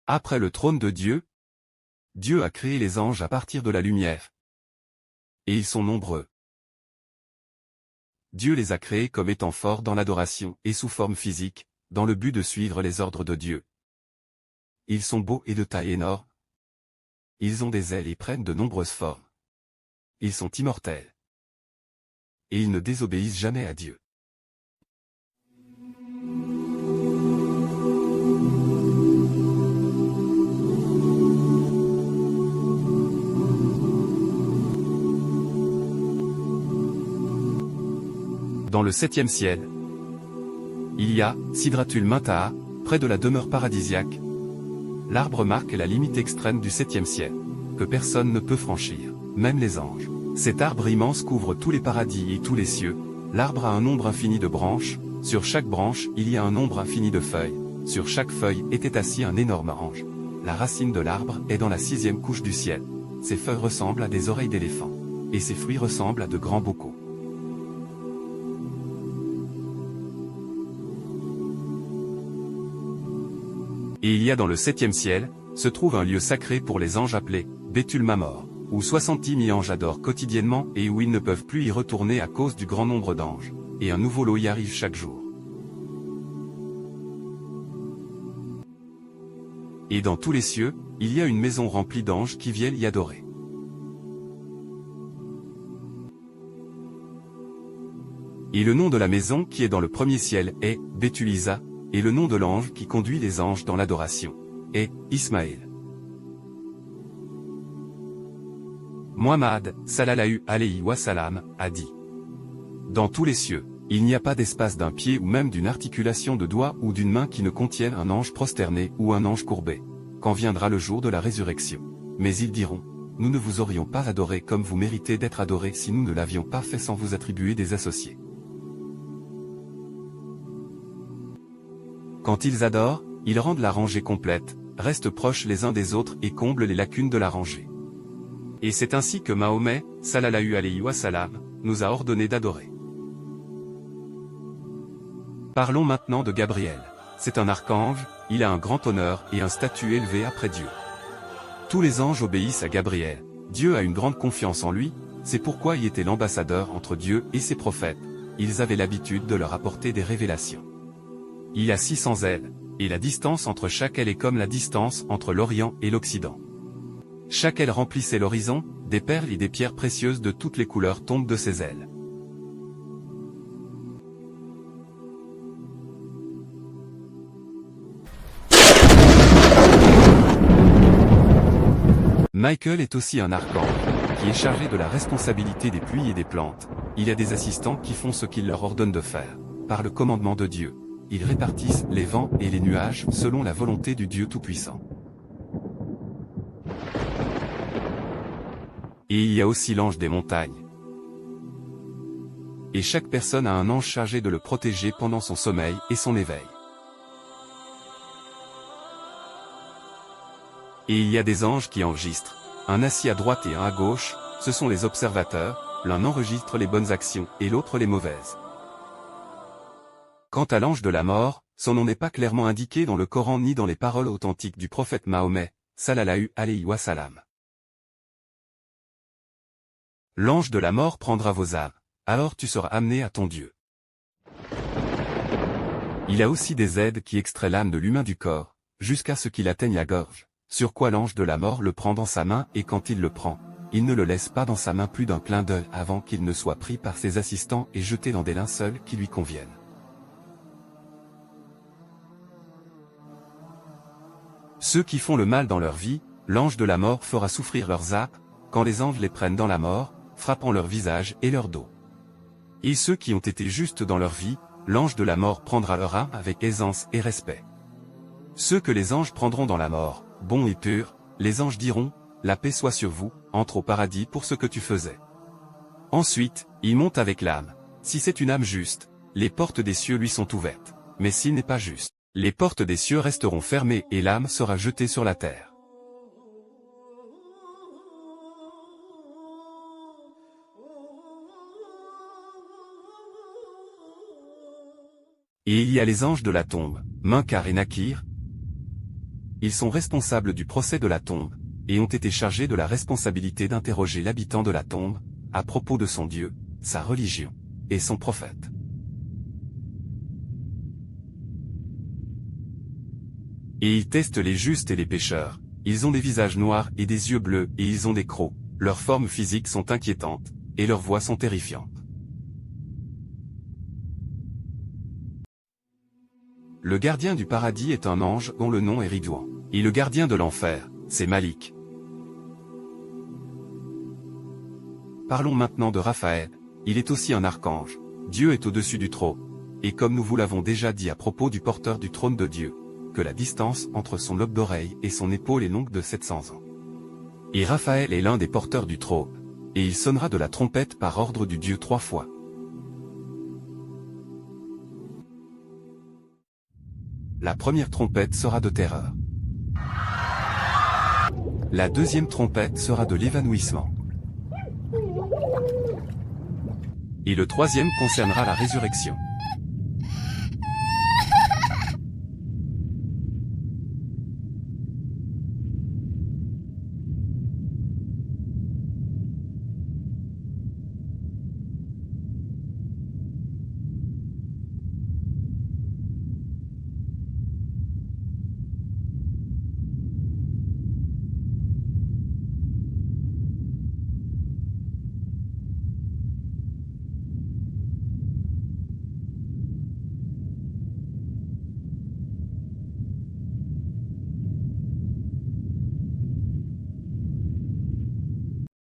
Après le trône de Dieu, Dieu a créé les anges à partir de la lumière. Et ils sont nombreux. Dieu les a créés comme étant forts dans l'adoration et sous forme physique, dans le but de suivre les ordres de Dieu. Ils sont beaux et de taille énorme. Ils ont des ailes et prennent de nombreuses formes. Ils sont immortels. Et ils ne désobéissent jamais à Dieu. Dans le 7e ciel, il y a Sidratul Muntaha, près de la demeure paradisiaque. L'arbre marque la limite extrême du 7e ciel, que personne ne peut franchir, même les anges. Cet arbre immense couvre tous les paradis et tous les cieux. L'arbre a un nombre infini de branches, sur chaque branche il y a un nombre infini de feuilles, sur chaque feuille était assis un énorme ange. La racine de l'arbre est dans la 6e couche du ciel. Ses feuilles ressemblent à des oreilles d'éléphant, et ses fruits ressemblent à de grands bocaux. Et il y a dans le 7e ciel, se trouve un lieu sacré pour les anges appelé Bétul Mamor, où 70 000 anges adorent quotidiennement et où ils ne peuvent plus y retourner à cause du grand nombre d'anges, et un nouveau lot y arrive chaque jour. Et dans tous les cieux, il y a une maison remplie d'anges qui viennent y adorer. Et le nom de la maison qui est dans le premier ciel est Bétulisa, et le nom de l'ange qui conduit les anges dans l'adoration est Ismaël. Muhammad, sallallahu alayhi wa sallam, a dit: dans tous les cieux, il n'y a pas d'espace d'un pied ou même d'une articulation de doigt ou d'une main qui ne contienne un ange prosterné ou un ange courbé, quand viendra le jour de la résurrection. Mais ils diront: nous ne vous aurions pas adoré comme vous méritez d'être adorés si nous ne l'avions pas fait sans vous attribuer des associés. Quand ils adorent, ils rendent la rangée complète, restent proches les uns des autres et comblent les lacunes de la rangée. Et c'est ainsi que Mahomet, sallallahu alayhi wa sallam, nous a ordonné d'adorer. Parlons maintenant de Gabriel. C'est un archange, il a un grand honneur et un statut élevé après Dieu. Tous les anges obéissent à Gabriel. Dieu a une grande confiance en lui, c'est pourquoi il était l'ambassadeur entre Dieu et ses prophètes. Ils avaient l'habitude de leur apporter des révélations. Il a 600 ailes, et la distance entre chaque aile est comme la distance entre l'Orient et l'Occident. Chaque aile remplissait l'horizon, des perles et des pierres précieuses de toutes les couleurs tombent de ses ailes. Michael est aussi un archange, qui est chargé de la responsabilité des pluies et des plantes. Il y a des assistants qui font ce qu'il leur ordonne de faire, par le commandement de Dieu. Ils répartissent les vents et les nuages selon la volonté du Dieu Tout-Puissant. Et il y a aussi l'ange des montagnes. Et chaque personne a un ange chargé de le protéger pendant son sommeil et son éveil. Et il y a des anges qui enregistrent, un assis à droite et un à gauche, ce sont les observateurs, l'un enregistre les bonnes actions et l'autre les mauvaises. Quant à l'ange de la mort, son nom n'est pas clairement indiqué dans le Coran ni dans les paroles authentiques du prophète Mahomet, sallallahu alayhi wa sallam. L'ange de la mort prendra vos âmes, alors tu seras amené à ton Dieu. Il a aussi des aides qui extraient l'âme de l'humain du corps, jusqu'à ce qu'il atteigne la gorge, sur quoi l'ange de la mort le prend dans sa main et quand il le prend, il ne le laisse pas dans sa main plus d'un clin d'œil avant qu'il ne soit pris par ses assistants et jeté dans des linceuls qui lui conviennent. Ceux qui font le mal dans leur vie, l'ange de la mort fera souffrir leurs âmes, quand les anges les prennent dans la mort, frappant leur visage et leur dos. Et ceux qui ont été justes dans leur vie, l'ange de la mort prendra leur âme avec aisance et respect. Ceux que les anges prendront dans la mort, bons et purs, les anges diront, la paix soit sur vous, entre au paradis pour ce que tu faisais. Ensuite, ils montent avec l'âme. Si c'est une âme juste, les portes des cieux lui sont ouvertes. Mais s'il n'est pas juste, les portes des cieux resteront fermées et l'âme sera jetée sur la terre. Et il y a les anges de la tombe, Munkar et Nakir. Ils sont responsables du procès de la tombe, et ont été chargés de la responsabilité d'interroger l'habitant de la tombe, à propos de son Dieu, sa religion, et son prophète. Et ils testent les justes et les pécheurs, ils ont des visages noirs et des yeux bleus et ils ont des crocs, leurs formes physiques sont inquiétantes, et leurs voix sont terrifiantes. Le gardien du paradis est un ange dont le nom est Ridouan. Et le gardien de l'enfer, c'est Malik. Parlons maintenant de Raphaël, il est aussi un archange, Dieu est au-dessus du trône, et comme nous vous l'avons déjà dit à propos du porteur du trône de Dieu, que la distance entre son lobe d'oreille et son épaule est longue de 700 ans. Et Raphaël est l'un des porteurs du trône, et il sonnera de la trompette par ordre du Dieu 3 fois. La première trompette sera de terreur. La deuxième trompette sera de l'évanouissement. Et le troisième concernera la résurrection.